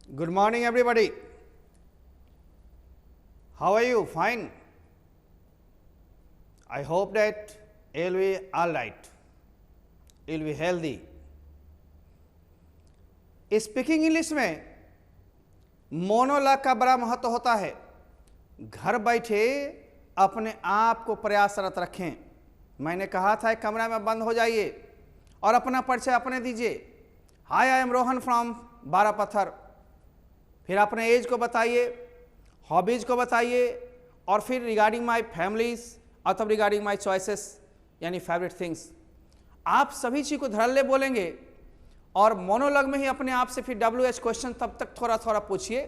Good morning, everybody. How are you? Fine. I hope that you'll be all right. You'll be healthy. Speaking English में monologue का बड़ा महत्व होता है। घर बैठे अपने आप को प्रयासरत रखें। मैंने कहा था एक कमरा में बंद हो जाइए और अपना परिचय अपने दीजिए। Hi, I am Rohan from Barapathar. फिर अपने एज को बताइए, हॉबीज को बताइए और फिर रिगार्डिंग माय फैमिलीज और तब रिगार्डिंग माय चॉइसेस यानी फेवरेट थिंग्स। आप सभी चीज़ को धड़ल्ले बोलेंगे और मोनोलॉग में ही अपने आप से फिर WH क्वेश्चन तब तक थोड़ा थोड़ा पूछिए।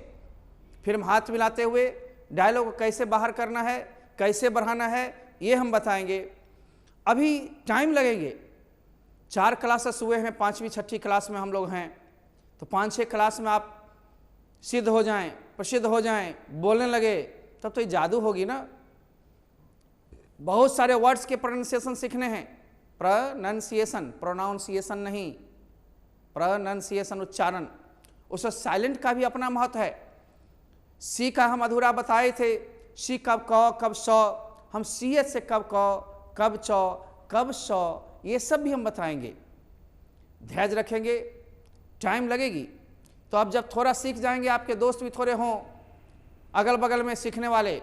फिर हम हाथ मिलाते हुए डायलॉग को कैसे बाहर करना है, कैसे बढ़ाना है, ये हम बताएंगे। अभी टाइम लगेंगे। 4 क्लासेस हुए हैं, 5वीं 6ठी क्लास में हम लोग हैं, तो 5-6 क्लास में आप सिद्ध हो जाएं, प्रसिद्ध हो जाएं, बोलने लगे, तब तो ये जादू होगी ना। बहुत सारे वर्ड्स के प्रोनाउंसिएशन सीखने हैं। प्रोनाउंसिएशन, प्रोनाउंसिएशन नहीं, प्रोनाउंसिएशन उच्चारण। उसमें साइलेंट का भी अपना महत्व है। सी का हम अधूरा बताए थे। सी कब क, कब सौ, हम CH से कब क, कब चौ, कब सौ, ये सब भी हम बताएंगे। धैर्य रखेंगे, टाइम लगेगी। तो अब जब थोड़ा सीख जाएंगे, आपके दोस्त भी थोड़े हों अगल बगल में सीखने वाले,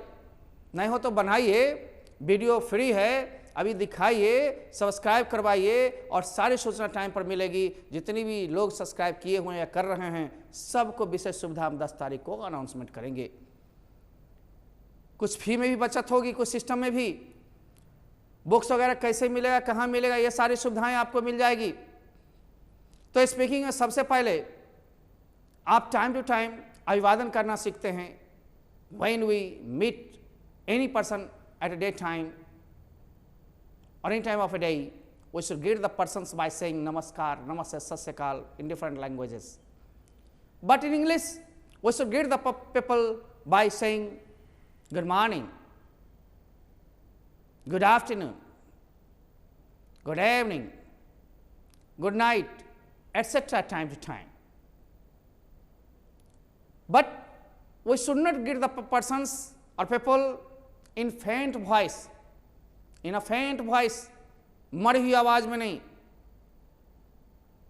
नहीं हो तो बनाइए, वीडियो फ्री है, अभी दिखाइए, सब्सक्राइब करवाइए और सारी सूचना टाइम पर मिलेगी। जितनी भी लोग सब्सक्राइब किए हुए हैं या कर रहे हैं, सबको विशेष सुविधा हम 10 तारीख को अनाउंसमेंट करेंगे। कुछ फी में भी बचत होगी, कुछ सिस्टम में भी। बुक्स वगैरह कैसे मिलेगा, कहाँ मिलेगा, ये सारी सुविधाएं आपको मिल जाएगी। तो स्पीकिंग में सबसे पहले आप टाइम टू टाइम अभिवादन करना सीखते हैं। When we meet any person at a day time or any time of a day, we should greet the persons by saying namaskar, namaste, sat sri akal in different languages. But in English, we should greet the people by saying good morning, good afternoon, good evening, good night, etc. time to time. But we should not greet the persons or people in faint voice. इन अ फेंट voice, मरी हुई आवाज में नहीं।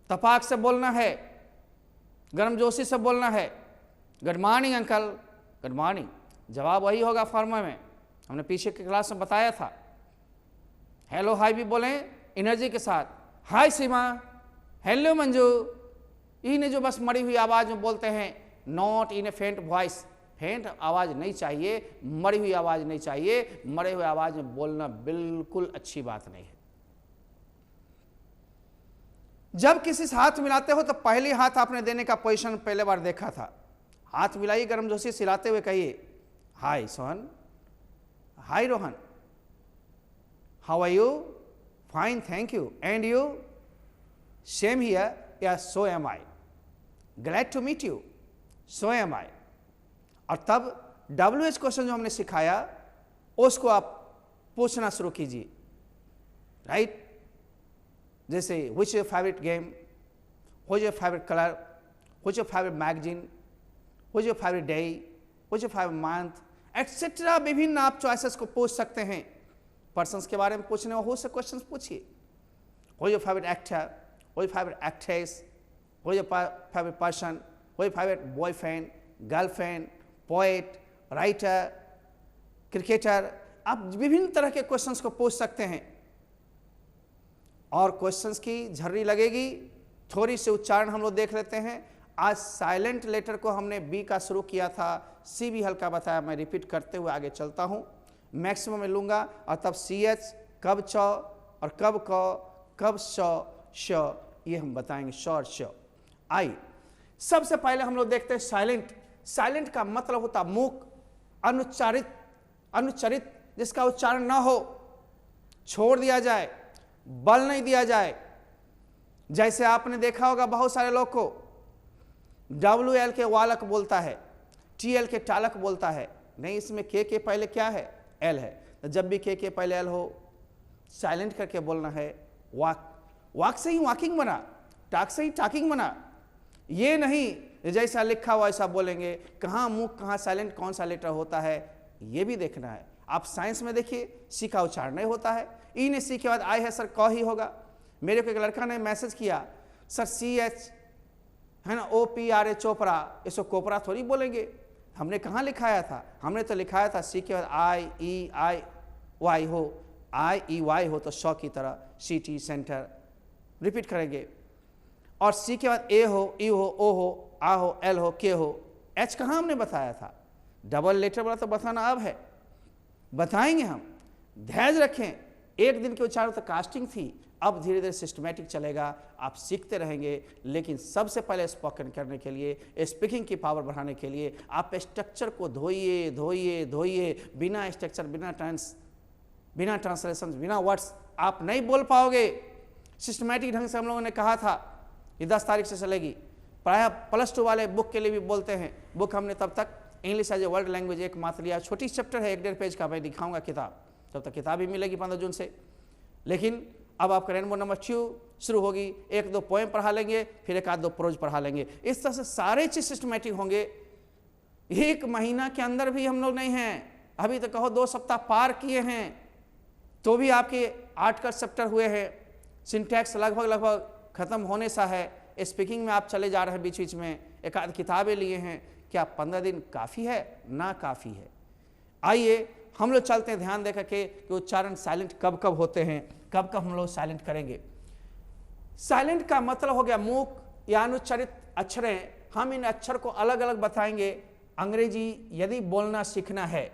तपाक से बोलना है, गर्मजोशी से बोलना है। Good morning uncle, good morning, जवाब वही होगा फॉर्मा में, हमने पीछे की क्लास में बताया था। हेलो हाय भी बोलें एनर्जी के साथ। हाय सीमा, हेलो मंजू, इन्हें जो बस मरी हुई आवाज में बोलते हैं, नॉट इन ए फेंट वॉइस। फेंट आवाज नहीं चाहिए, मरी हुई आवाज नहीं चाहिए। मरे हुए आवाज में बोलना बिल्कुल अच्छी बात नहीं है। जब किसी से हाथ मिलाते हो तो पहली हाथ आपने देने का पोजीशन पहले बार देखा था। हाथ मिलाइए, गर्मजोशी सिलाते हुए कहिए hi Sohan, hi Rohan, how are you, fine thank you, and you, same here, yeah so am I, glad to meet you, so am I. और तब WH क्वेश्चन जो हमने सिखाया उसको आप पूछना शुरू कीजिए, राइट। जैसे which is your favourite game, what is your favourite colour, what is your favourite magazine, what is your favourite day, what is your favourite month, etcetera. विभिन्न आप चॉइसेस को पूछ सकते हैं। पर्सन्स के बारे में पूछने हो से क्वेश्चन पूछिए। What is your favourite actor, what is favourite actress, what is your favourite person, what is favourite boyfriend, girlfriend, poet, writer, cricketer. आप विभिन्न तरह के क्वेश्चंस को पूछ सकते हैं और क्वेश्चंस की झर्री लगेगी। थोड़ी सी उच्चारण हम लोग देख लेते हैं। आज साइलेंट लेटर को हमने B का शुरू किया था, C भी हल्का बताया। मैं रिपीट करते हुए आगे चलता हूं, मैक्सिमम में लूंगा और तब CH, कब चौ और कब क, कब श, ये हम बताएंगे। श और श। आई सबसे पहले हम लोग देखते हैं साइलेंट। साइलेंट का मतलब होता मूक, अनुच्चारित, अनुच्चरित, जिसका उच्चारण ना हो, छोड़ दिया जाए, बल नहीं दिया जाए। जैसे आपने देखा होगा बहुत सारे लोग को WL के वालक बोलता है, TL के टालक बोलता है। नहीं, इसमें के पहले क्या है, L है। तो जब भी के पहले L हो, साइलेंट करके बोलना है। वाक, वाक से ही वॉकिंग बना, टाक से ही टाकिंग बना। ये नहीं जैसा लिखा हुआ ऐसा बोलेंगे, कहाँ मुख कहाँ साइलेंट, कौन सा लेटर होता है ये भी देखना है। आप साइंस में देखिए सी का उच्चारण नहीं होता है, ई ने सी के बाद आई है सर क ही होगा। मेरे को एक लड़का ने मैसेज किया सर CH है ना OPRA चोपड़ा, इसको कोपरा थोड़ी बोलेंगे। हमने कहाँ लिखाया था, हमने तो लिखाया था सी के बाद IEIY हो, IEY हो तो शॉ की तरह, CT सेंटर रिपीट करेंगे। और सी के बाद ए हो, ई हो, ओ हो, आ हो, एल हो, के हो, एच कहाँ हमने बताया था। डबल लेटर वाला तो बताना अब है, बताएंगे हम। धैर्य रखें, एक दिन के उच्चारण तो कास्टिंग थी, अब धीरे धीरे सिस्टमेटिक चलेगा, आप सीखते रहेंगे। लेकिन सबसे पहले स्पोकन करने के लिए, स्पीकिंग की पावर बढ़ाने के लिए आप स्ट्रक्चर को धोइए धोइए धोइए। बिना स्ट्रक्चर, बिना ट्रांसलेशन, बिना वर्ड्स आप नहीं बोल पाओगे। सिस्टमेटिक ढंग से हम लोगों ने कहा था ये 10 तारीख से चलेगी। प्रायः +2 वाले बुक के लिए भी बोलते हैं। बुक हमने तब तक English as a world language एक मात्र लिया, छोटी चैप्टर है, 1.5 पेज का, मैं दिखाऊंगा किताब, तब तक किताब ही मिलेगी 15 जून से। लेकिन अब आपका रेनबो नंबर 2 शुरू होगी, 1-2 पोएम पढ़ा लेंगे, फिर 1-2 प्रोज पढ़ा लेंगे। इस तरह से सारे चीज सिस्टमेटिक होंगे। 1 महीना के अंदर भी हम लोग नहीं हैं, अभी तो कहो 2 सप्ताह पार किए हैं, तो भी आपके 8 का चैप्टर हुए हैं। सिंटैक्स लगभग खत्म होने सा है। स्पीकिंग में आप चले जा रहे हैं, बीच बीच में 1-8 किताबें लिए हैं। क्या 15 दिन काफ़ी है? ना काफ़ी है। आइए हम लोग चलते हैं ध्यान देकर के कि उच्चारण साइलेंट कब कब होते हैं, कब कब हम लोग साइलेंट करेंगे। साइलेंट का मतलब हो गया मूक या अनुच्चारित अक्षरें। हम इन अक्षर को अलग अलग बताएंगे। अंग्रेजी यदि बोलना सीखना है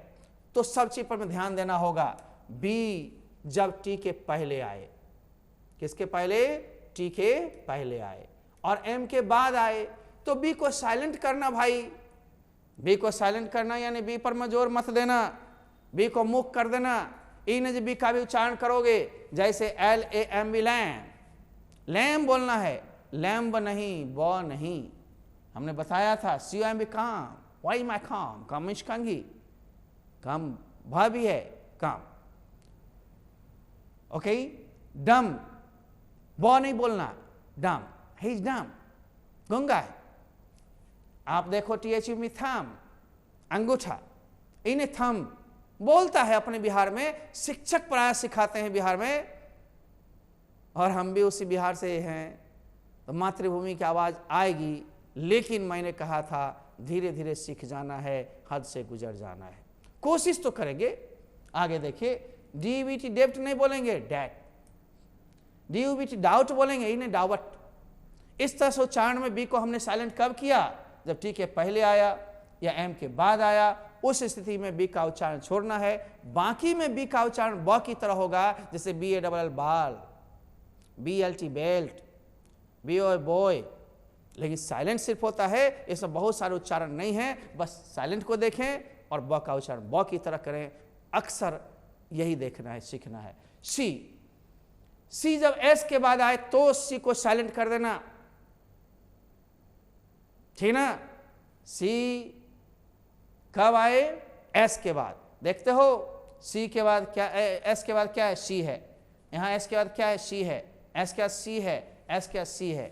तो सब चीज पर में ध्यान देना होगा। बी जब टी के पहले आए, किसके पहले? टी के पहले आए, और एम के बाद आए तो बी को साइलेंट करना भाई। बी को साइलेंट करना यानी बी पर में जोर मत देना, बी को मुख कर देना। ई ने जब बी का भी उच्चारण करोगे, जैसे LAMB लैम, लैम बोलना है, लैम्ब नहीं, बॉ नहीं। हमने बताया था COMB काम, वाई माई काम, कमिश कंगी, काम भा भी है काम। ओके, डम, बॉ नहीं बोलना, डम, ही इज डम, गंगा है। आप देखो THU में थम, अंगूठा, इन्हें थम बोलता है अपने बिहार में। शिक्षक प्राय सिखाते हैं बिहार में, और हम भी उसी बिहार से हैं, तो मातृभूमि की आवाज आएगी। लेकिन मैंने कहा था धीरे धीरे सीख जाना है, हद से गुजर जाना है। कोशिश तो करेंगे। आगे देखिए, DVT डेप्ट नहीं बोलेंगे, डैट। DUBT डाउट बोलेंगे, इन्हें डावट। इस तरह से उच्चारण में बी को हमने साइलेंट कब किया? जब टी के पहले आया या एम के बाद आया, उस स्थिति में बी का उच्चारण छोड़ना है। बाकी में बी का उच्चारण ब की तरह होगा, जैसे BALL बाल, BLT बेल्ट, BOY बॉय। लेकिन साइलेंट सिर्फ होता है, इसमें बहुत सारे उच्चारण नहीं है। बस साइलेंट को देखें और ब का उच्चारण ब की तरह करें। अक्सर यही देखना है, सीखना है। सी जब एस के बाद आए तो सी को साइलेंट कर देना, ठीक ना। सी कब आए? एस के बाद। देखते हो सी के बाद क्या, एस के बाद क्या है? सी है। यहां एस के बाद क्या है? सी है। एस के बाद सी है, एस के बाद सी है।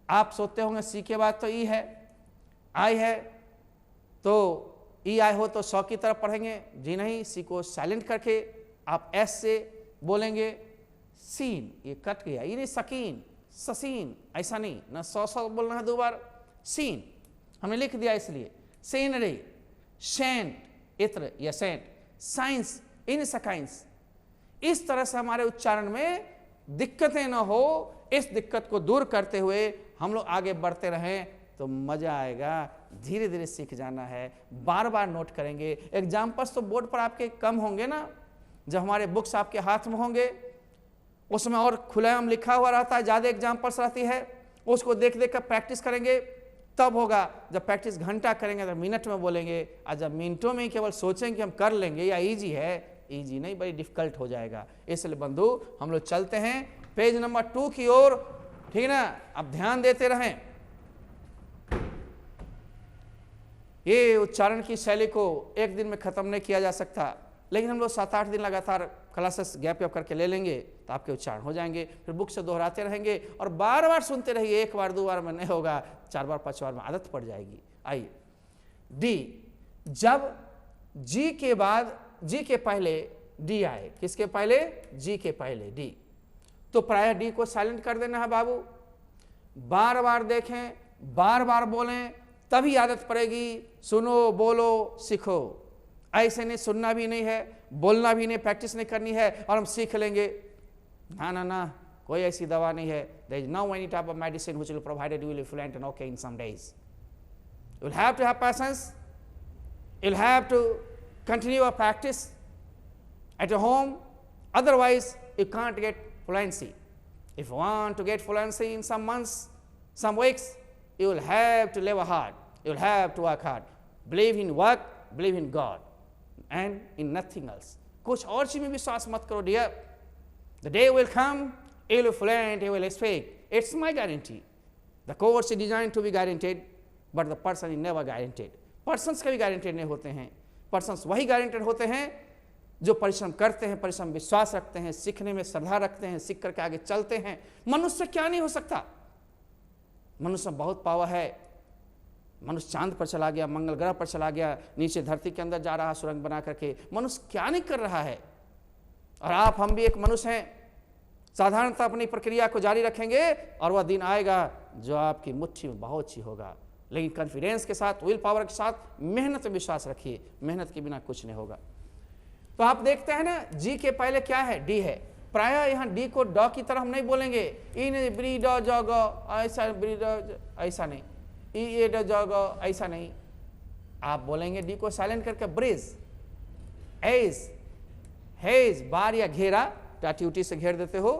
आप सोचते होंगे सी के बाद तो ई है, आई है, तो ई आई हो तो 100 की तरफ पढ़ेंगे। जी नहीं, सी को साइलेंट करके आप एस से बोलेंगे। सीन, ये कट गया, ये नहीं सकीन, ससीन, ऐसा नहीं ना, 100 बोलना है 2 बार। सीन हमने लिख दिया इसलिए। सीनरी, सेंट, इत्र या सेंट, साइंस, इन सकाइंस। इस तरह से हमारे उच्चारण में दिक्कतें ना हो, इस दिक्कत को दूर करते हुए हम लोग आगे बढ़ते रहें तो मजा आएगा। धीरे धीरे सीख जाना है, बार बार नोट करेंगे। एग्जाम्पल्स तो बोर्ड पर आपके कम होंगे ना, जब हमारे बुक्स आपके हाथ में होंगे उसमें और खुलेआम लिखा हुआ रहता है, ज़्यादा एग्जाम्पल्स रहती है, उसको देख देख कर प्रैक्टिस करेंगे तब होगा। जब प्रैक्टिस घंटा करेंगे तो मिनट में बोलेंगे, और जब मिनटों में केवल सोचेंगे कि हम कर लेंगे या इजी है, इजी नहीं, बड़ी डिफिकल्ट हो जाएगा। इसलिए बंधु हम लोग चलते हैं पेज नंबर 2 की ओर, ठीक ना। अब ध्यान देते रहें। ये उच्चारण की शैली को एक दिन में खत्म नहीं किया जा सकता, लेकिन हम लोग 7-8 दिन लगातार क्लासेस गैप करके ले लेंगे तो आपके उच्चारण हो जाएंगे। फिर बुक से दोहराते रहेंगे और बार बार सुनते रहिए, 1 बार 2 बार में नहीं होगा, 4 बार 5 बार में आदत पड़ जाएगी। आइए डी, जब जी के बाद, जी के पहले डी आए, किसके पहले? जी के पहले डी, तो प्रायः डी को साइलेंट कर देना है बाबू। बार बार देखें, बार बार बोलें, तभी आदत पड़ेगी। सुनो, बोलो, सीखो। ऐसे नहीं, सुनना भी नहीं है, बोलना भी नहीं, प्रैक्टिस नहीं करनी है और हम सीख लेंगे। ना ना ना, कोई ऐसी दवा नहीं है। There is no any type of medicine which will provided you will be fluent and okay in some days. You will have to have patience, you will have to continue your practice at your home, otherwise you can't get fluency. If you want to get fluency in some months, some weeks, you will have to labor hard, you will have to work hard, believe in work, believe in God and in nothing else. कुछ और चीज में विश्वास मत करो dear. The day will come, you will be fluent, you will speak. It's my guarantee. The course is designed to be guaranteed, but the person is never guaranteed. Persons कभी guaranteed नहीं होते हैं। Persons वही guaranteed होते हैं जो परिश्रम करते हैं, परिश्रम विश्वास रखते हैं, सीखने में श्रद्धा रखते हैं, सीख करके आगे चलते हैं। मनुष्य क्या नहीं हो सकता? मनुष्य में बहुत पावर है। मनुष्य चांद पर चला गया, मंगल ग्रह पर चला गया, नीचे धरती के अंदर जा रहा सुरंग बना करके। मनुष्य क्या नहीं कर रहा है? और आप, हम भी एक मनुष्य हैं। साधारणतः अपनी प्रक्रिया को जारी रखेंगे और वह दिन आएगा जो आपकी मुट्ठी में बहुत ही होगा। लेकिन कॉन्फिडेंस के साथ, विल पावर के साथ, मेहनत में विश्वास रखिए। मेहनत के बिना कुछ नहीं होगा। तो आप देखते हैं ना, जी के पहले क्या है? डी है। प्रायः यहाँ डी को ड की तरह हम नहीं बोलेंगे। इन ब्री ड जग, ऐसा ब्री ड, ऐसा नहीं। ई ए ड जग, ऐसा नहीं। आप बोलेंगे डी को साइलेंट करके ब्रिज, एज, हेज, बार या घेरा, टाटी उटी से घेर देते हो।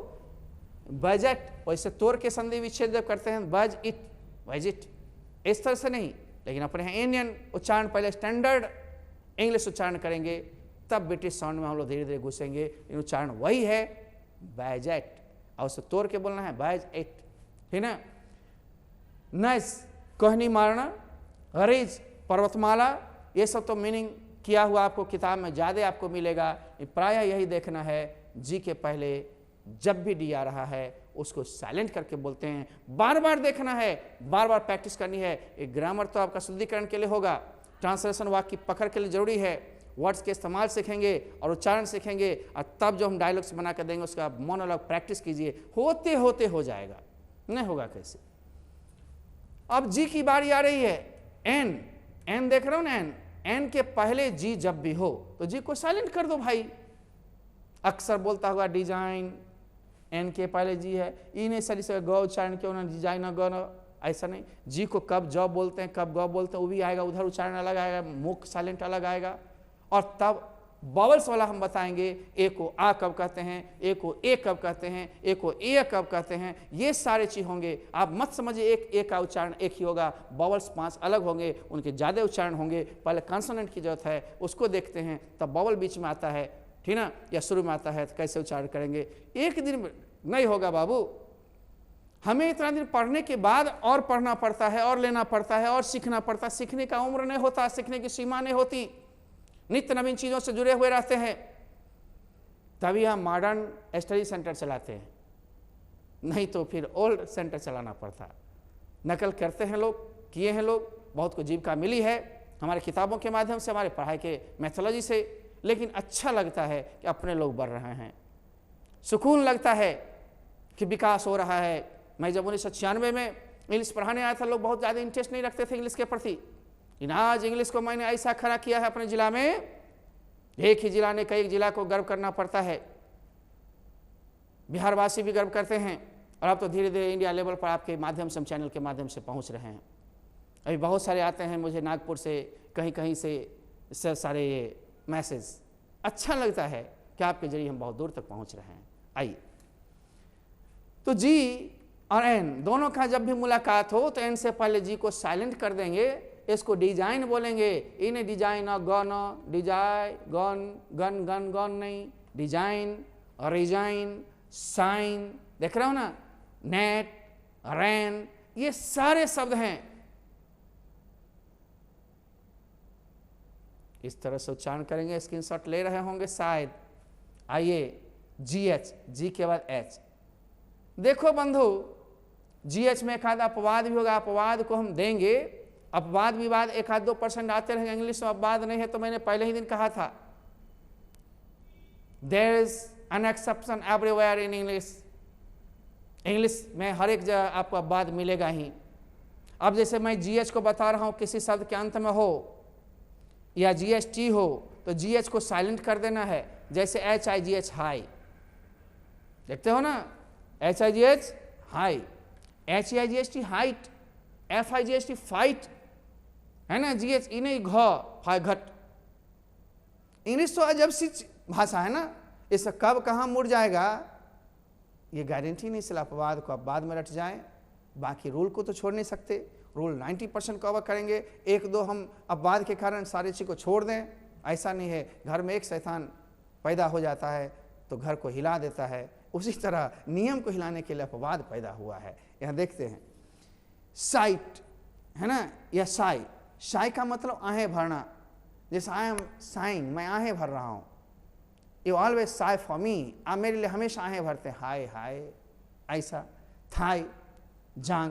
बजट, वैसे तोड़ के संधि विच्छेद जब करते हैं, बज इट, बज इट, इस तरह से नहीं। लेकिन अपने यहाँ इंडियन उच्चारण, पहले स्टैंडर्ड इंग्लिश उच्चारण करेंगे, तब ब्रिटिश साउंड में हम लोग धीरे धीरे घुसेंगे। इन उच्चारण वही है, बैजेट, और उसे तोड़ के बोलना है बैज एट, ठीक ना। नज, कोहनी मारना, गरीज, पर्वतमाला, ये सब तो मीनिंग किया हुआ आपको किताब में ज़्यादा आपको मिलेगा। प्रायः यही देखना है, जी के पहले जब भी डी आ रहा है उसको साइलेंट करके बोलते हैं। बार बार देखना है, बार बार प्रैक्टिस करनी है। एक ग्रामर तो आपका शुद्धिकरण के लिए होगा, ट्रांसलेशन वाक्य पकड़ के लिए जरूरी है। वर्ड्स के इस्तेमाल सीखेंगे और उच्चारण सीखेंगे, और तब जो हम डायलॉग्स बना कर देंगे उसका मोनोलॉग प्रैक्टिस कीजिए। होते होते हो जाएगा, नहीं होगा कैसे? अब जी की बारी आ रही है। एन, एन देख रहे हो ना, एन, एन के पहले जी जब भी हो तो जी को साइलेंट कर दो भाई। अक्सर बोलता हुआ डिजाइन, एन के पहले जी है। ई नहीं सर, इसे गौ उच्चारण क्यों ना, डिजाइन गौ ना, ऐसा नहीं। जी को कब जॉब बोलते हैं, कब गौ बोलते हैं, वो भी आएगा, उधर उच्चारण अलग आएगा, मुख साइलेंट अलग आएगा। और तब बॉवल्स वाला हम बताएंगे, ए को आ कब कहते हैं, ए को ए कब कहते हैं, ए को ए कब कहते हैं। ये सारे चीज होंगे। आप मत समझिए एक ए का उच्चारण एक ही होगा, बॉवल्स 5 अलग होंगे, उनके ज़्यादा उच्चारण होंगे। पहले कॉन्सोनेंट की जरूरत है, उसको देखते हैं, तब बॉवल बीच में आता है, ठीक ना, या शुरू में आता है, तो कैसे उच्चारण करेंगे। एक दिन नहीं होगा बाबू। हमें इतना दिन पढ़ने के बाद और पढ़ना पड़ता है, और लेना पड़ता है, और सीखना पड़ता है। सीखने का उम्र नहीं होता, सीखने की सीमा नहीं होती। नित्य नवीन चीज़ों से जुड़े हुए रहते हैं, तभी हम मॉडर्न स्टडी सेंटर चलाते हैं, नहीं तो फिर ओल्ड सेंटर चलाना पड़ता। नकल करते हैं लोग, किए हैं लोग, बहुत को जीविका मिली है हमारे किताबों के माध्यम से, हमारे पढ़ाई के मैथोलॉजी से। लेकिन अच्छा लगता है कि अपने लोग बढ़ रहे हैं, सुकून लगता है कि विकास हो रहा है। मैं जब 1996 में इंग्लिश पढ़ाने आया था, लोग बहुत ज़्यादा इंटरेस्ट नहीं रखते थे इंग्लिश के प्रति। आज इंग्लिश को मैंने ऐसा खड़ा किया है अपने जिला में, एक ही जिला ने कई जिला को गर्व करना पड़ता है। बिहारवासी भी गर्व करते हैं, और अब तो धीरे धीरे इंडिया लेवल पर आपके माध्यम से, हम चैनल के माध्यम से पहुंच रहे हैं। अभी बहुत सारे आते हैं मुझे नागपुर से, कहीं कहीं से सारे ये मैसेज। अच्छा लगता है कि आपके जरिए हम बहुत दूर तक पहुंच रहे हैं। आइए, तो जी और एन दोनों का जब भी मुलाकात हो तो एन से पहले जी को साइलेंट कर देंगे, इसको डिजाइन बोलेंगे। इन्हें डिजाइन और gun, design gun, gun gun gun नहीं, डिजाइन और रिजाइन, साइन, देख रहे हो ना, नेट, रैन, ये सारे शब्द हैं। इस तरह से उच्चारण करेंगे, स्क्रीनशॉट ले रहे होंगे शायद। आइए, GH, जी के बाद H। देखो बंधु, GH में एक आध अपवाद भी होगा, अपवाद को हम देंगे। अपवाद विवाद 1-2% आते रहेंगे इंग्लिश में, अपवाद नहीं है तो मैंने पहले ही दिन कहा था, there is an exception everywhere in English. English में हर एक जगह आपको अपवाद मिलेगा ही। अब जैसे मैं GH को बता रहा हूं, किसी शब्द के अंत में हो या GST हो तो GH को साइलेंट कर देना है, जैसे HIGH हाई, देखते हो ना, HIGH high, HIGHT height, FIGHT fight, है ना, GH ई नहीं घ घट। इंग्लिश तो अजब सी भाषा है ना, इससे कब कहाँ मुड़ जाएगा ये गारंटी नहीं। इसलिए अपवाद को अपवाद में रट जाएं, बाकी रूल को तो छोड़ नहीं सकते। रूल 90% कवर करेंगे, 1-2 हम अपवाद के कारण सारी चीज़ को छोड़ दें, ऐसा नहीं है। घर में एक शैतान पैदा हो जाता है तो घर को हिला देता है, उसी तरह नियम को हिलाने के लिए अपवाद पैदा हुआ है। यहाँ देखते हैं साइट, है ना, या साई। साई का मतलब आहें भरना, जैसे आई एम साइन, मैं आहें भर रहा हूँ। You always Sai for me, आप मेरे लिए हमेशा आहें भरते हैं, हाय हाय, ऐसा। थाई, जांग,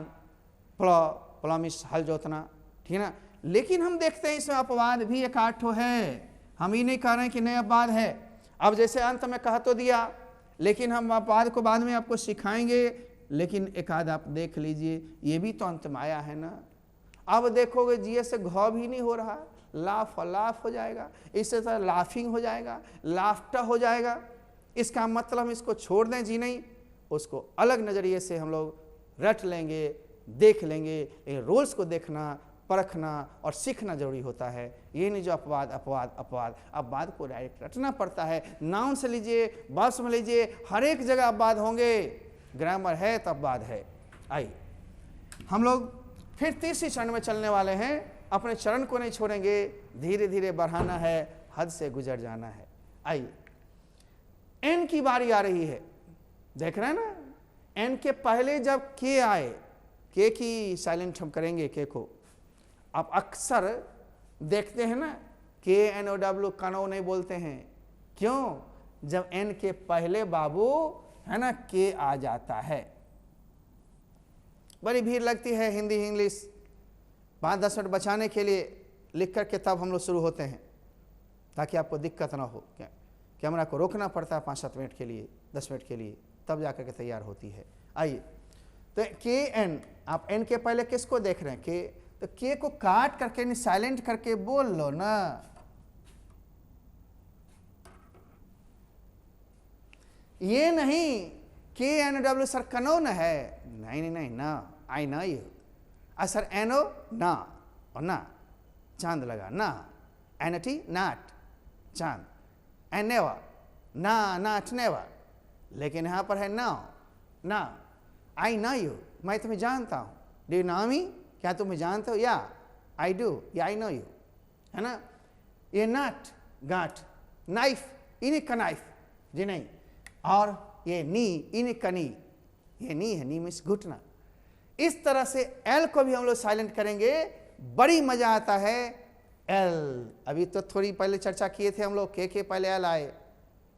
प्लॉमिस, हल जोतना, ठीक है ना। लेकिन हम देखते हैं इसमें अपवाद भी 1-8 है। हम ये नहीं कह रहे हैं कि नहीं अपवाद है। अब जैसे अंत में कह तो दिया, लेकिन हम अपवाद को बाद में आपको सिखाएंगे, लेकिन एक आध आप देख लीजिए, ये भी तो अंत में आया है ना। अब देखोगे GH से घ भी नहीं हो रहा, लाफ हो जाएगा, इससे तरह लाफिंग हो जाएगा, लाफ्टा हो जाएगा। इसका मतलब हम इसको छोड़ दें जी नहीं, उसको अलग नज़रिए से हम लोग रट लेंगे, देख लेंगे। इन रूल्स को देखना, परखना और सीखना जरूरी होता है। ये नहीं जो अपवाद अपवाद अपवाद, अपवाद को डायरेक्ट रटना पड़ता है। नाउन से लीजिए, बस में लीजिए, हर एक जगह अपवाद होंगे। ग्रामर है तो अपवाद है। आइए हम लोग फिर तीसरी चरण में चलने वाले हैं। अपने चरण को नहीं छोड़ेंगे, धीरे धीरे बढ़ाना है, हद से गुजर जाना है। आइए, एन की बारी आ रही है, देख रहे हैं ना। एन के पहले जब के आए, के की साइलेंट हम करेंगे, के को। आप अक्सर देखते हैं ना, KNOW कनो नहीं बोलते हैं, क्यों? जब एन के पहले बाबू, है ना, के आ जाता है। बड़ी भीड़ लगती है हिंदी इंग्लिश, 5-10 मिनट बचाने के लिए लिख करके तब हम लोग शुरू होते हैं, ताकि आपको दिक्कत ना हो। कैमरा को रोकना पड़ता है 5-7 मिनट के लिए, 10 मिनट के लिए, तब जाकर के तैयार होती है। आइए, तो KN, आप एन के पहले किसको देख रहे हैं? के, तो के को काट करके नहीं, साइलेंट करके बोल लो ना। ये नहीं KNOW सर कनो न है, नहीं नहीं नहीं ना, आई ना यू। सर NO ना, और ना चांद लगा ना, NT नाट चांद, एंड नेवर ना, नाट नेवर। लेकिन यहाँ पर है ना, आई नो यू, मैं तुम्हें जानता हूँ। डू यू नो मी, क्या तुम्हें जानते हो? या आई डू, या आई नो यू, है ना। ये नाट गांठ, नाइफ, इन्हीं का नाइफ जी नहीं। और ये नी, इन्हीं का नी, ये नी है, नी मीन्स घुटना। इस तरह से एल को भी हम लोग साइलेंट करेंगे, बड़ी मजा आता है। एल, अभी तो थोड़ी पहले चर्चा किए थे हम लोग, के पहले एल आए,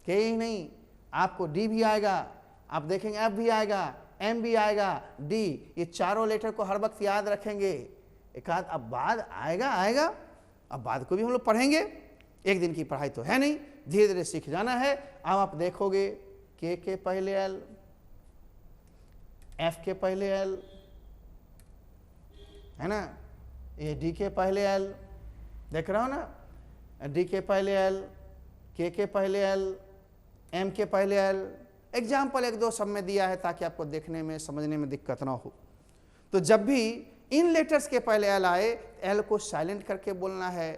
के ही नहीं, आपको डी भी आएगा, आप देखेंगे एफ भी आएगा, एम भी आएगा, डी, ये चारों लेटर को हर वक्त याद रखेंगे। एक आध अब बाद आएगा, अब बाद को भी हम लोग पढ़ेंगे। एक दिन की पढ़ाई तो है नहीं, धीरे धीरे सीख जाना है। अब आप देखोगे के पहले एल, एफ के पहले एल, है ना, ये डी के पहले एल, देख रहा हो ना, डी के पहले एल, के पहले एल, एम के पहले एल। एग्जाम्पल 1-2 सब में दिया है ताकि आपको देखने में समझने में दिक्कत ना हो। तो जब भी इन लेटर्स के पहले एल आए, एल को साइलेंट करके बोलना है।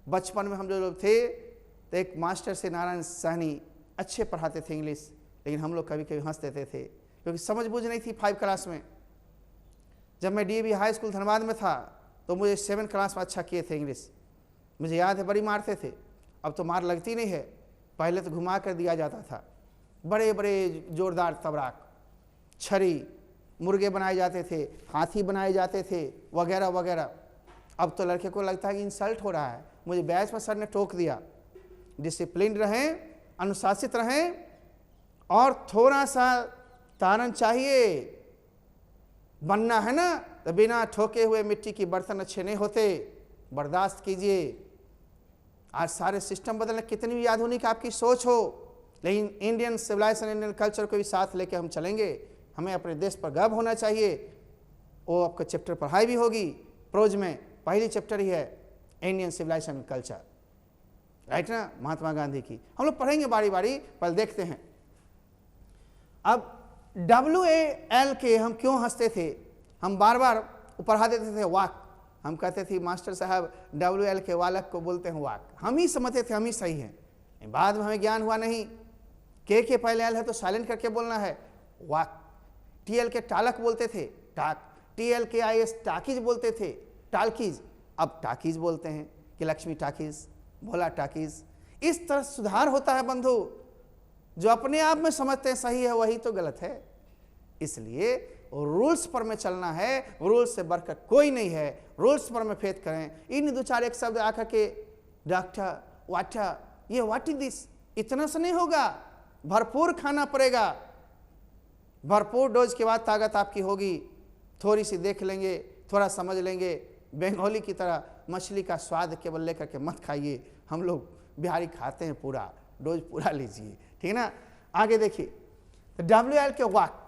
बचपन में हम जो लोग थे तो एक मास्टर से नारायण सहनी अच्छे पढ़ाते थे इंग्लिश, लेकिन हम लोग कभी कभी हंस देते थे क्योंकि समझ बूझ नहीं थी 5 क्लास में। जब मैं DAV हाई स्कूल धनबाद में था तो मुझे 7 क्लास में अच्छा किए थे इंग्लिश, मुझे याद है, बड़ी मारते थे। अब तो मार लगती नहीं है, पहले तो घुमा कर दिया जाता था। बड़े बड़े जोरदार तबराक, छड़ी, मुर्गे बनाए जाते थे, हाथी बनाए जाते थे, वगैरह वगैरह। अब तो लड़के को लगता है कि इंसल्ट हो रहा है, मुझे बैच में सर ने टोक दिया। डिसिप्लिन रहें, अनुशासित रहें, और थोड़ा सा तारण चाहिए। बनना है ना, तो बिना ठोके हुए मिट्टी की बर्तन अच्छे नहीं होते, बर्दाश्त कीजिए। आज सारे सिस्टम बदलने, कितनी भी आधुनिक आपकी सोच हो, लेकिन इंडियन सिविलाइजेशन, इंडियन कल्चर को भी साथ लेकर हम चलेंगे। हमें अपने देश पर गर्व होना चाहिए। वो आपका चैप्टर पढ़ाई भी होगी प्रोज में, पहली चैप्टर ही है इंडियन सिविलाइजेशन कल्चर, राइट ना, महात्मा गांधी की। हम लोग पढ़ेंगे बारी बारी, पर देखते हैं। अब WAL के हम क्यों हंसते थे, हम बार बार पढ़ा देते थे वाक। हम कहते थे मास्टर साहब WL के वालक को बोलते हैं वाक, हम ही समझते थे हम ही सही हैं। बाद में हमें ज्ञान हुआ नहीं, के पहले L है तो साइलेंट करके बोलना है वाक। TL के टालक बोलते थे टाक, TL के IS टाकीज बोलते थे टालकीज, अब टाकीज बोलते हैं कि लक्ष्मी टाकीज, भोला टाकीज। इस तरह सुधार होता है बंधु। जो अपने आप में समझते हैं सही है वही तो गलत है। इसलिए रूल्स पर में चलना है, रूल्स से बढ़कर कोई नहीं है, रूल्स पर में फेथ करें। इन दो चार एक शब्द आकर के डॉक्टर वाटर, ये व्हाट इज दिस, इतना से नहीं होगा, भरपूर खाना पड़ेगा। भरपूर डोज के बाद ताकत आपकी होगी। थोड़ी सी देख लेंगे, थोड़ा समझ लेंगे, बंगाली की तरह मछली का स्वाद केवल लेकर के मत खाइए। हम लोग बिहारी खाते हैं, पूरा डोज पूरा लीजिए, ठीक ना। आगे देखिए, तो WL के वाक,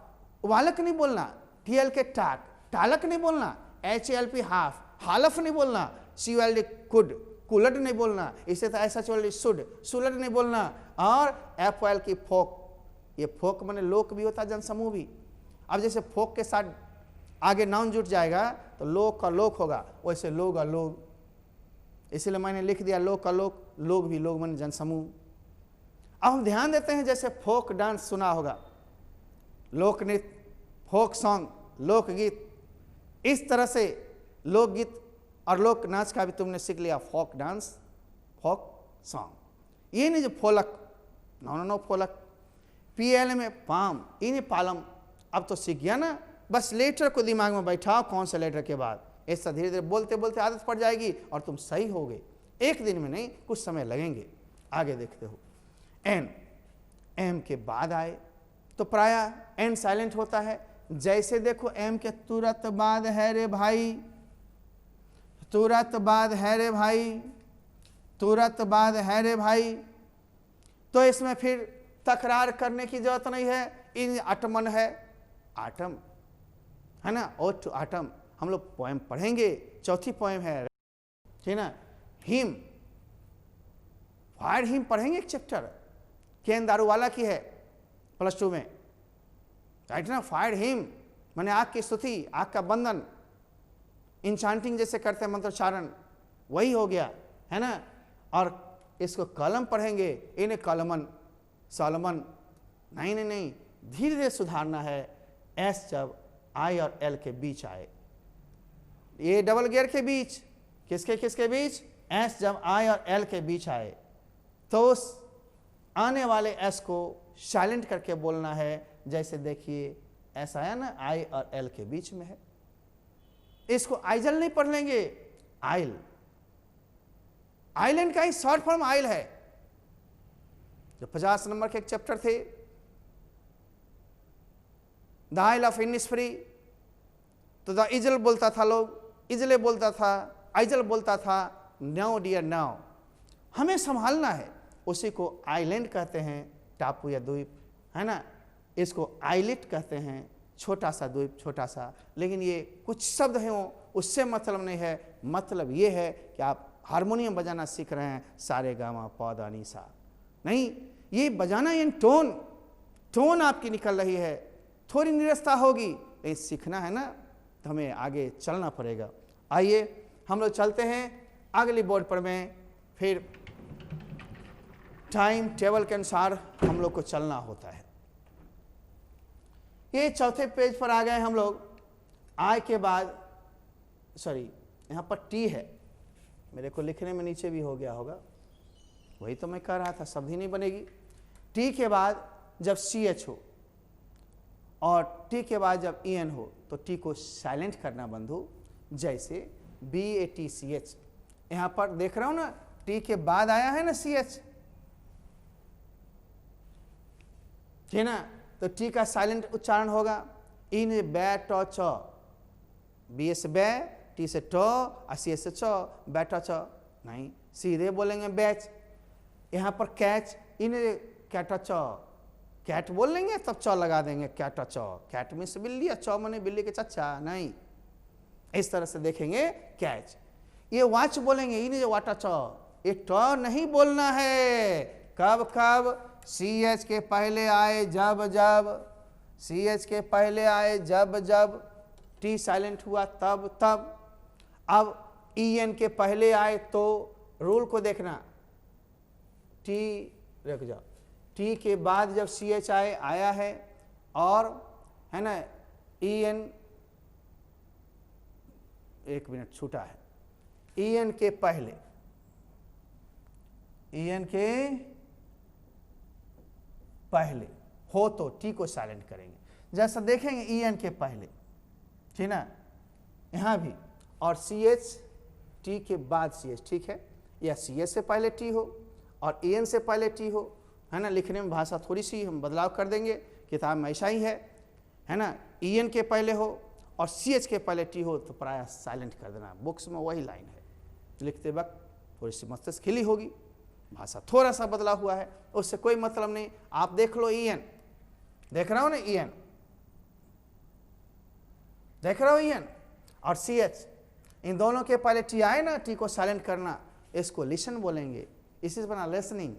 वालक नहीं बोलना, TL के टाक, टालक नहीं बोलना, HLP हाफ, हालफ नहीं बोलना, CULD कुड, कुलट नहीं बोलना, इसे तो SHOLD शुड, सुलट नहीं बोलना, और FOL की फोक, ये फोक माने लोक भी होता है, जनसमूह भी। अब जैसे फोक के साथ आगे नाउन जुट जाएगा तो लोक का लोक होगा, वैसे लोग और लोग, इसलिए मैंने लिख दिया लोक का लोक, लोग भी लोग माने जनसमूह। अब हम ध्यान देते हैं, जैसे फोक डांस सुना होगा, लोक नृत्य, फोक सॉन्ग, लोकगीत, इस तरह से लोकगीत और लोक नाच का भी तुमने सीख लिया, फोक डांस, फोक सॉन्ग। ये नहीं जो फोलक, नो फोलक, PL में पाम, इन्हें पालम, अब तो सीख गया ना। बस लेटर को दिमाग में बैठाओ, कौन से लेटर के बाद, ऐसा धीरे धीरे बोलते बोलते आदत पड़ जाएगी और तुम सही होगे। एक दिन में नहीं, कुछ समय लगेंगे। आगे देखते हो, एन, एम के बाद आए तो प्राय एन साइलेंट होता है। जैसे देखो एम के तुरंत बाद है रे भाई, तुरंत बाद है रे भाई, तुरंत बाद है रे भाई, तो इसमें फिर तकरार करने की जरूरत नहीं है। इन आटमन है, आटम है ना, और टू आटम। हम लोग पोएम पढ़ेंगे, चौथी पोएम है, ठीक ना। हिम, फायर हिम पढ़ेंगे एक चैप्टर, केन दारूवाला की है +2 में, राइट ना। फायर हिम माने आग की स्तुति, आग का बंधन, इंचांटिंग जैसे करते हैं मंत्रोच्चारण, वही हो गया, है ना। और इसको कलम पढ़ेंगे, इन्हें कलमन, सॉलमन, नहीं, धीरे धीरे सुधारना है। एस जब I और L के बीच आए, ये डबल गियर के बीच, किसके बीच, S जब I और L के बीच आए तो उस आने वाले S को साइलेंट करके बोलना है। जैसे देखिए S आया ना, I और L के बीच में है, इसको आइजल नहीं पढ़ लेंगे, आइल, आइलैंड का ही शॉर्ट फॉर्म आइल है। जो 50 नंबर के एक चैप्टर थे, द आइल ऑफ इनिस्फ्री, तो द इजल बोलता था लोग, इजले बोलता था, आइजल बोलता था, नो डियर नो। हमें संभालना है, उसी को आइलैंड कहते हैं, टापू या द्वीप, है ना। इसको आइलेट कहते हैं, छोटा सा द्वीप, छोटा सा। लेकिन ये कुछ शब्द हैं, उससे मतलब नहीं है। मतलब ये है कि आप हारमोनियम बजाना सीख रहे हैं, सारे गामा पौधा नीसा नहीं, ये बजाना, ये टोन आपकी निकल रही है। थोड़ी निरस्ता होगी, लेकिन सीखना है ना, तो हमें आगे चलना पड़ेगा। आइए हम लोग चलते हैं अगली बोर्ड पर में, फिर टाइम टेबल के अनुसार हम लोग को चलना होता है। ये चौथे पेज पर आ गए हम लोग। आई के बाद, सॉरी यहाँ पर टी है, मेरे को लिखने में नीचे भी हो गया होगा, वही तो मैं कह रहा था, शब्द ही नहीं बनेगी। टी के बाद जब CH हो और टी के बाद जब EN हो तो टी को साइलेंट करना बंधु। जैसे BATCH। यहां पर देख रहा हूं ना, टी के बाद आया है ना CH, ठीक ना, तो टी का साइलेंट उच्चारण होगा इन बैट च, बी से बै, टी से ट और सी से च, बैट च नहीं, सीधे बोलेंगे बैच। यहाँ पर कैच, इन कैट च, कैट बोल लेंगे तब च लगा देंगे, कैट च, कैट मीन्स बिल्ली, च मने बिल्ली के चच्चा नहीं, इस तरह से देखेंगे कैच। ये वॉच बोलेंगे इन वाटा च, ये ट नहीं बोलना है, कब कब CH के पहले आए जब जब, CH के पहले आए जब जब T साइलेंट हुआ तब तब। अब EN के पहले आए तो रूल को देखना, T रख जाओ, T के बाद जब CH आया है और है ना EN, एक मिनट छूटा है, EN के पहले, EN के पहले हो तो टी को साइलेंट करेंगे, जैसा देखेंगे EN के पहले, ठीक ना, यहाँ भी, और CH टी के बाद CH, ठीक है, या CH से पहले टी हो और EN से पहले टी हो, है ना, लिखने में भाषा थोड़ी सी हम बदलाव कर देंगे, किताब में ऐसा ही है ना, EN के पहले हो और CH के पहले टी हो तो प्रायः साइलेंट कर देना, बुक्स में वही लाइन है, लिखते वक्त थोड़ी सी मस्तिष्क खिली होगी, भाषा थोड़ा सा बदलाव हुआ है, उससे कोई मतलब नहीं। आप देख लो EN, देख रहा हो ना EN, देख रहा हो EN और CH, इन दोनों के पहले टी आए ना, टी को साइलेंट करना, इसको लिसन बोलेंगे, इसी से बना लिसनिंग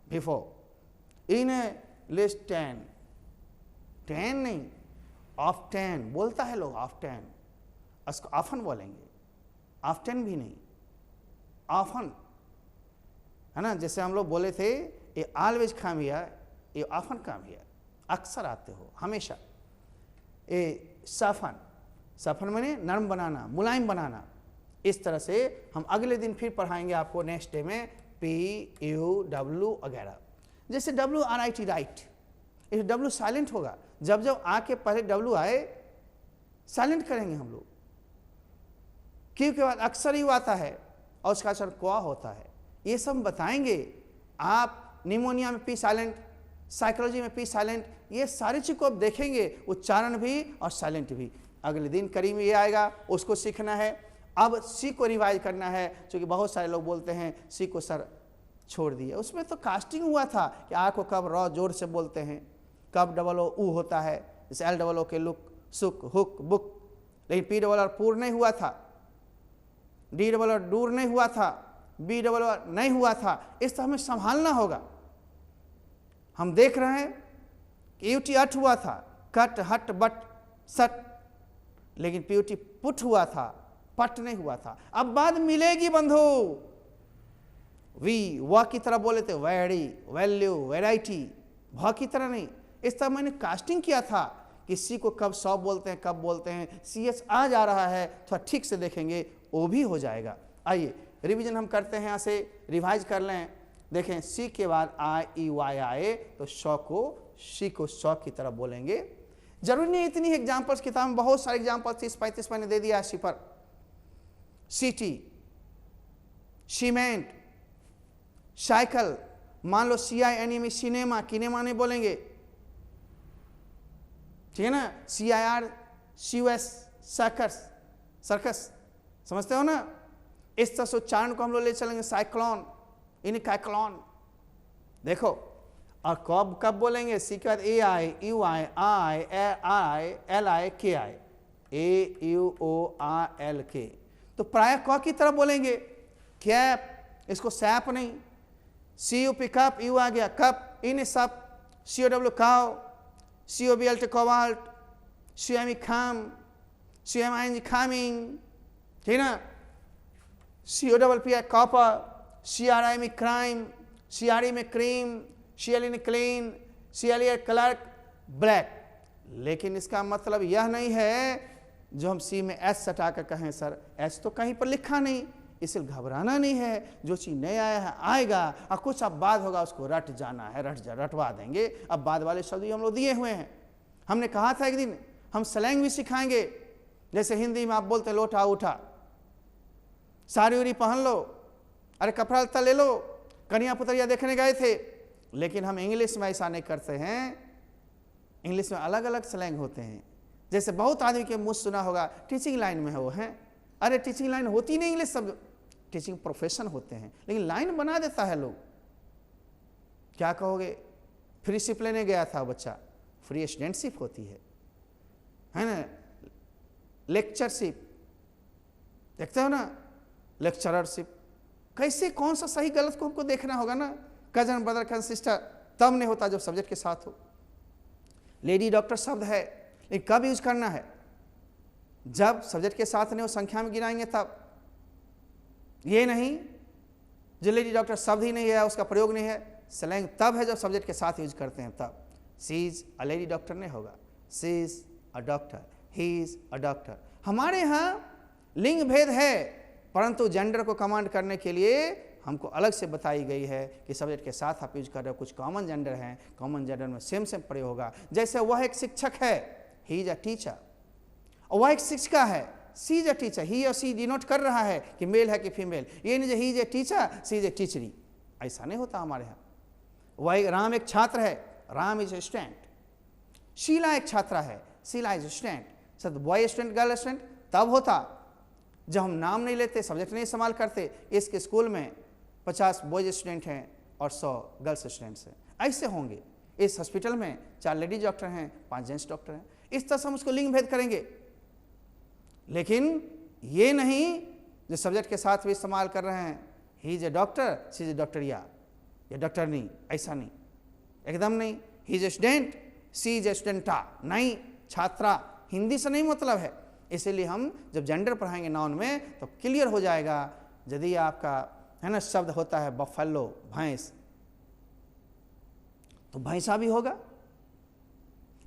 बिफोर। इन लिस्ट 10, 10 नहीं, ऑफ 10 बोलता है लोग, ऑफ 10, उसको ऑफन बोलेंगे, ऑफ 10 भी नहीं, ऑफन, है ना, जैसे हम लोग बोले थे ये ऑलवेज कम हियर, ये ऑफन कम हियर, अक्सर आते हो, हमेशा। ये सफन, सफन माने नरम बनाना, मुलायम बनाना, इस तरह से हम अगले दिन फिर पढ़ाएंगे आपको नेक्स्ट डे में PUW वगैरह। जैसे WRIT राइट, इस W साइलेंट होगा, जब जब आ के पहले W आए साइलेंट करेंगे हम लोग, क्यों के बाद अक्सर ही आता है और उसका अक्षर क्वा होता है, ये सब बताएंगे। आप निमोनिया में P साइलेंट, साइकोलॉजी में P साइलेंट, ये सारी चीज़ को आप देखेंगे, उच्चारण भी और साइलेंट भी। अगले दिन करीब ये आएगा, उसको सीखना है। अब C को रिवाइज करना है, क्योंकि बहुत सारे लोग बोलते हैं C को सर छोड़ दिए, उसमें तो कास्टिंग हुआ था कि आ को कब र जोर से बोलते हैं, कब डबल ओ ऊ होता है, जैसे LOO के लुक, सुक, हुक, बुक, लेकिन PRR पूर्ण नहीं हुआ था, DRR दूर नहीं हुआ था, BRR नहीं हुआ था, इस तरह हमें संभालना होगा। हम देख रहे हैं कि UT अट हुआ था, कट हट बट सट, लेकिन PUT पुट हुआ था, पट नहीं हुआ था। अब बात मिलेगी बंधु, वी वह की तरह बोले थे, वैडी, वैल्यू, वैरायटी, भ की तरह नहीं। इस तरह मैंने कास्टिंग किया था कि C को कब सॉ बोलते हैं, कब बोलते हैं, CH आ जा रहा है, थोड़ा ठीक से देखेंगे वो भी हो जाएगा। आइए रिवीजन हम करते हैं, यहाँ से रिवाइज कर लें। देखें C के बाद I-E-Y आए तो शॉ को, C को शॉ की तरह बोलेंगे। जरूरी नहीं इतनी एग्जाम्पल्स, किताब में बहुत सारे एग्जाम्पल्स 30-35 मैंने दे दिया। सी पर सिटी, सीमेंट, साइकिल, मान लो CI में सिनेमा, किनेमा नहीं बोलेंगे, ठीक है ना, CIR CUS सर्कस, सर्कस, समझते हो ना। इस तरह से उच्चारण को हम लोग ले चलेंगे, साइक्लोन, इन कैक्लोन, देखो। और कब कब बोलेंगे, C के बाद AIUI LIKI, AUORLK, तो प्राय क की तरह बोलेंगे। कैप, इसको सैप नहीं, CU पिकअप, यू आ गया कप, इन सब, COW काव, COBLT कोबाल्ट, CME खाम, CMING खामिंग, ठीक ना, COPPI कॉपर, CRI में क्राइम, CRE में क्रीम, CLE में क्लीन, CLE क्लर्क, ब्लैक। लेकिन इसका मतलब यह नहीं है जो हम C में S सटा कर कहें सर S तो कहीं पर लिखा नहीं, इसलिए घबराना नहीं है। जो चीज़ नहीं आया है आएगा, और कुछ अब बाद होगा उसको रट जाना है, रटवा देंगे। अब बाद वाले शब्द हम लोग दिए हुए हैं। हमने कहा था एक दिन हम स्लैंग भी सिखाएंगे, जैसे हिंदी में आप बोलते लोटा उठा, साड़ी उड़ी पहन लो, अरे कपड़ा लत्ता ले लो, कन्या पुतरिया देखने गए थे। लेकिन हम इंग्लिश में ऐसा नहीं करते हैं। इंग्लिश में अलग अलग स्लैंग होते हैं। जैसे बहुत आदमी के मुंह सुना होगा टीचिंग लाइन में है वो हैं, अरे टीचिंग लाइन होती नहीं, इंग्लिश शब्द टीचिंग प्रोफेशन होते हैं, लेकिन लाइन बना देता है लोग। क्या कहोगे? फ्री शिप लेने गया था बच्चा, फ्री स्टूडेंटशिप होती है ना, लेक्चरशिप देखते हो ना, लेक्चररशिप। कैसे, कौन सा सही गलत को हमको देखना होगा ना। कजन ब्रदर कजन सिस्टर तब नहीं होता जब सब्जेक्ट के साथ हो। लेडी डॉक्टर शब्द है, लेकिन कब यूज करना है? जब सब्जेक्ट के साथ नहीं हो, संख्या में गिनाएंगे तब। ये नहीं जो लेडी डॉक्टर शब्द ही नहीं है, उसका प्रयोग नहीं है, स्लैंग तब है जब सब्जेक्ट के साथ यूज करते हैं तब। She is a lady doctor नहीं होगा, she is a doctor, he is a doctor. हमारे यहाँ लिंग भेद है, परंतु जेंडर को कमांड करने के लिए हमको अलग से बताई गई है कि सब्जेक्ट के साथ आप यूज कर रहे हो। कुछ कॉमन जेंडर हैं, कॉमन जेंडर में सेम सेम प्रयोग होगा। जैसे वह एक शिक्षक है, ही इज अ टीचर, और वह एक शिक्षिका है, सी इज अ टीचर। ही और सी डिनोट कर रहा है कि मेल है कि फीमेल। ये नहीं he is a teacher, she is a टीचरी, ऐसा नहीं होता हमारे यहाँ। वह राम एक छात्र है, Ram is a student. Sheela एक छात्रा है, Sheela is a student. Sir boy student girl student तब होता जब हम नाम नहीं लेते, सब्जेक्ट नहीं इस्तेमाल करते। इसके स्कूल में 50 बॉयज स्टूडेंट हैं और 100 गर्ल्स स्टूडेंट्स हैं, ऐसे होंगे। इस हॉस्पिटल में 4 लेडीज डॉक्टर हैं, 5 जेंट्स डॉक्टर हैं। इस तरह से हम उसको लिंग भेद करेंगे। लेकिन ये नहीं जो सब्जेक्ट के साथ भी इस्तेमाल कर रहे हैं, he is a doctor, she is a डॉक्टरिया, ये डॉक्टर नहीं, ऐसा नहीं, एकदम नहीं। He is a student, she is a स्टूडेंटा, नहीं, छात्रा। हिंदी से नहीं मतलब है। इसीलिए हम जब जेंडर पढ़ाएंगे नाउन में तो क्लियर हो जाएगा। यदि आपका है ना शब्द होता है बफेलो, भैंस, तो भैंसा भी होगा।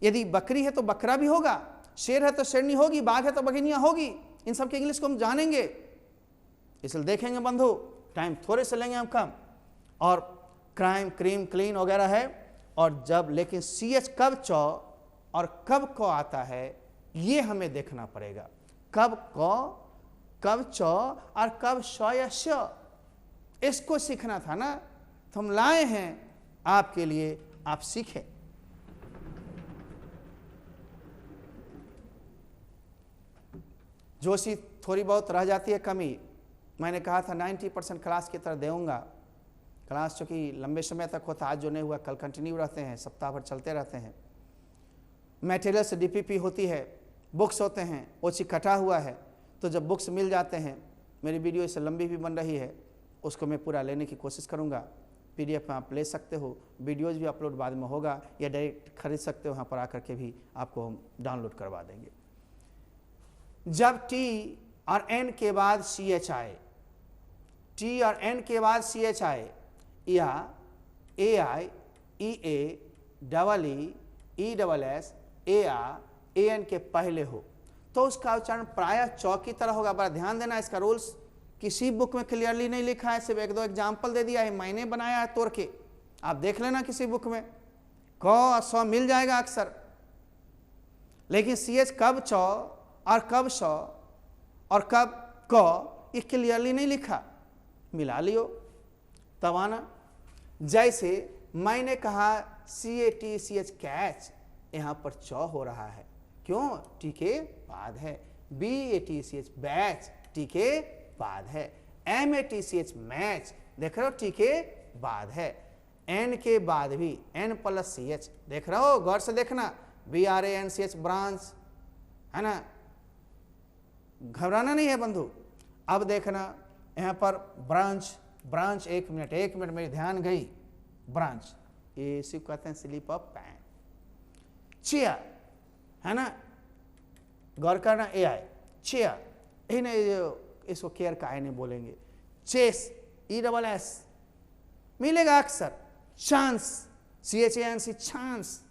यदि बकरी है तो बकरा भी होगा, शेर है तो शेरनी होगी, बाघ है तो बघिनिया होगी। इन सब के इंग्लिश को हम जानेंगे, इसलिए देखेंगे बंधु। टाइम थोड़े से लेंगे हम कम। और क्राइम, क्रीम, क्लीन वगैरह है। और जब लेकिन CH कब चौ और कब को आता है ये हमें देखना पड़ेगा। कब को, कब चौ और कब श या श, इसको सीखना था ना। तो हम लाए हैं आपके लिए, आप सीखें। जो सी थोड़ी बहुत रह जाती है कमी, मैंने कहा था 90% क्लास की तरह देऊंगा। क्लास चूँकि लंबे समय तक होता, आज जो नहीं हुआ कल कंटिन्यू रहते हैं, सप्ताह भर चलते रहते हैं। मटेरियल से DPP होती है, बुक्स होते हैं, वो चीज़ कटा हुआ है। तो जब बुक्स मिल जाते हैं, मेरी वीडियो इससे लंबी भी बन रही है, उसको मैं पूरा लेने की कोशिश करूँगा। PDF में आप ले सकते हो, वीडियोज़ भी अपलोड बाद में होगा, या डायरेक्ट खरीद सकते हो, वहाँ पर आकर के भी आपको हम डाउनलोड करवा देंगे। जब T और N के बाद CH आए, T और N के बाद CH आए, या AI, EA, EE, ESS, AN के पहले हो, तो उसका उच्चारण प्रायः चौ की तरह होगा। बड़ा ध्यान देना, इसका रूल्स किसी बुक में क्लियरली नहीं लिखा है, सिर्फ 1-2 एग्जाम्पल दे दिया है, मैंने बनाया है तोड़ के। आप देख लेना किसी बुक में, क और सौ मिल जाएगा अक्सर। लेकिन CH कब चौ और कब सौ और कब क, ये क्लियरली नहीं लिखा, मिला लियो तब आना। जैसे मैंने कहा CATCH कैच, यहाँ पर चौ हो रहा है, क्यों? टी के बाद है। BATCH बैच, टी के बाद है। MATCH मैच, देख रहे हो, टी के बाद है। N के बाद भी N+CH, देख रहे हो, गौर से देखना। BRANCH ब्रांच, है ना, घबराना नहीं है बंधु। अब देखना यहाँ पर ब्रांच, ब्रांच, एक मिनट मेरी ध्यान गई। ब्रांच, ये इसी को कहते हैं स्लिप ऑफ पैन। चेयर, है ना, गौर करना, AI, चेयर, यही नहीं, इसको केयर का नहीं बोलेंगे। चेस, ESS मिलेगा अक्सर। चांस, CHANC चांस,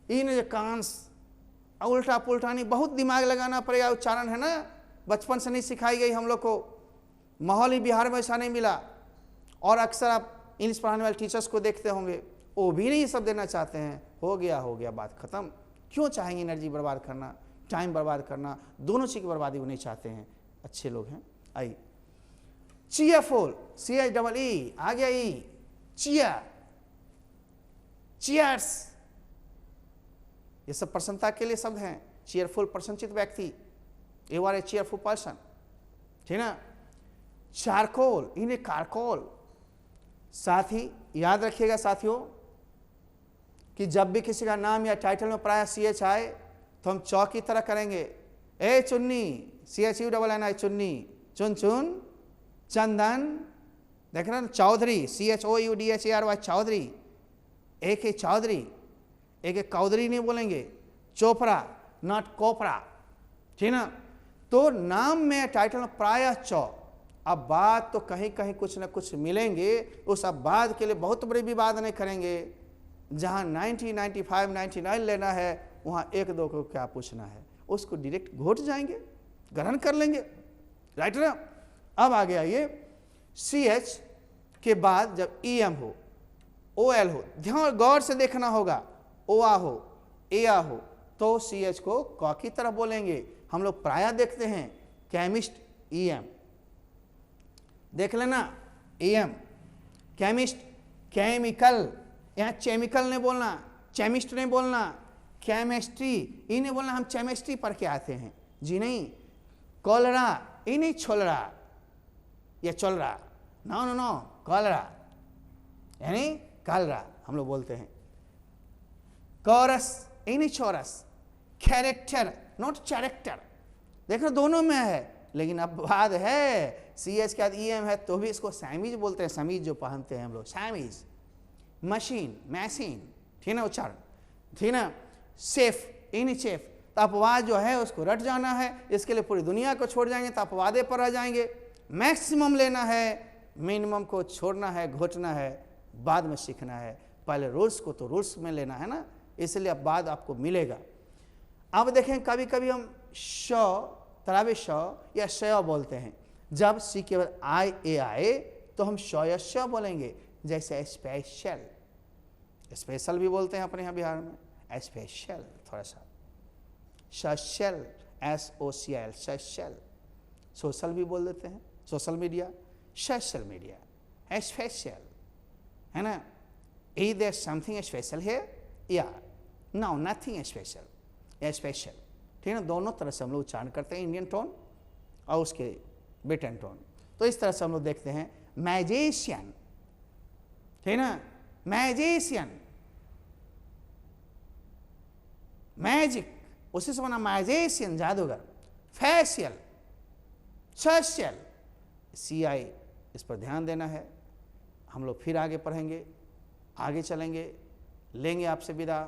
ई नहीं कांस, उल्टा पुल्टा नहीं, बहुत दिमाग लगाना पड़ेगा। उच्चारण है ना, बचपन से नहीं सिखाई गई हम लोग को, माहौल ही बिहार में ऐसा नहीं मिला। और अक्सर आप इंग्लिश पढ़ाने वाले टीचर्स को देखते होंगे, वो भी नहीं सब देना चाहते हैं। हो गया बात खत्म। क्यों चाहेंगे एनर्जी बर्बाद करना, टाइम बर्बाद करना? दोनों चीज़ की बर्बादी वो नहीं चाहते हैं, अच्छे लोग हैं। आइए, चीयरफुल, CHEE, आ गया ई, चीयर, चीयर्स, ये सब प्रसन्नता के लिए शब्द हैं। चीयरफुल, प्रसन्नचित व्यक्ति, you are a cheerful person, ठीक ना। चारकोल, इन ए कारकोल। साथ ही याद रखिएगा साथियों कि जब भी किसी का नाम या टाइटल में प्राय CH आए तो हम चौ की तरह करेंगे। ए चुन्नी, CHUNNI, चुन्नी, चुन चुन, चंदन, देख रहे हैं, चौधरी, CHOUDHERY, चौधरी, एक है चौधरी, एक है कौधरी नहीं बोलेंगे, चोपड़ा, नॉट कोपरा, ठीक ना। तो नाम में टाइटल में प्रायः चौ। अब बात तो कहीं कहीं कुछ ना कुछ मिलेंगे, उस अब बात के लिए बहुत बड़ी विवाद नहीं करेंगे। जहां 90, 95, 99 लेना है वहां एक दो को क्या पूछना है, उसको डायरेक्ट घोट जाएंगे, ग्रहण कर लेंगे, राइट ना। अब आ गया ये CH के बाद जब EM हो, OL हो, ध्यान गौर से देखना होगा, OA हो, EA हो तो CH को क की तरह बोलेंगे। हम लोग प्रायः देखते हैं केमिस्ट EM, देख लेना EM, केमिस्ट, केमिकल, यहाँ केमिकल नहीं बोलना, केमिस्ट नहीं बोलना, केमिस्ट्री ये नहीं बोलना, हम केमिस्ट्री पढ़ के आते हैं जी नहीं। कॉलरा ये नहीं छोलरा या चोलरा, नो नो नो, कॉलरा यानी कालरा हम लोग बोलते हैं। कॉरस ये नहीं चौरस, कैरेक्टर नॉट कैरेक्टर, देखो दोनों में है, लेकिन अब बात है CH के बाद EM है तो भी इसको सैमीज बोलते हैं, समीज जो पहनते हैं हम लोग, सैमीज। मशीन, मैसीन, ठीक ना उच्चारण, ठीक ना। सेफ, इन चेफ, तो अपवाद जो है उसको रट जाना है, इसके लिए पूरी दुनिया को छोड़ जाएंगे तो अपवादे पर रह जाएंगे। मैक्सिमम लेना है, मिनिमम को छोड़ना है, घोटना है, बाद में सीखना है। पहले रूल्स को तो रूल्स में लेना है ना, इसलिए अब बाद आपको मिलेगा। अब देखें कभी कभी हम श, तरावे श या श बोलते हैं। जब सी के बाद IA आए तो हम श या श बोलेंगे, जैसे स्पेशल, स्पेशल भी बोलते हैं अपने यहाँ बिहार में, स्पेशल थोड़ा सा, सोशल, SOCIAL, सोशल, सोशल भी बोल देते हैं, social media, social media, special, है ना। Is there something special here? Yeah, no, nothing special, special, ठीक है ना। दोनों तरह से हम लोग उच्चारण करते हैं, इंडियन टोन और उसके ब्रिटेन टोन। तो इस तरह से हम लोग देखते हैं मैजिशियन, ठीक है ना, मैजिशियन, मैजिक उसी से बना मैजिशियन, जादूगर। फैशियल, सोशल, CI, इस पर ध्यान देना है। हम लोग फिर आगे पढ़ेंगे, आगे चलेंगे, लेंगे आपसे विदा,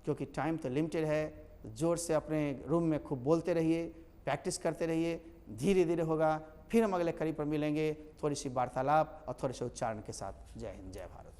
क्योंकि टाइम तो लिमिटेड है। जोर से अपने रूम में खूब बोलते रहिए, प्रैक्टिस करते रहिए, धीरे धीरे होगा। फिर हम अगले कड़ी पर मिलेंगे, थोड़ी सी वार्तालाप और थोड़े से उच्चारण के साथ। जय हिंद, जय भारत।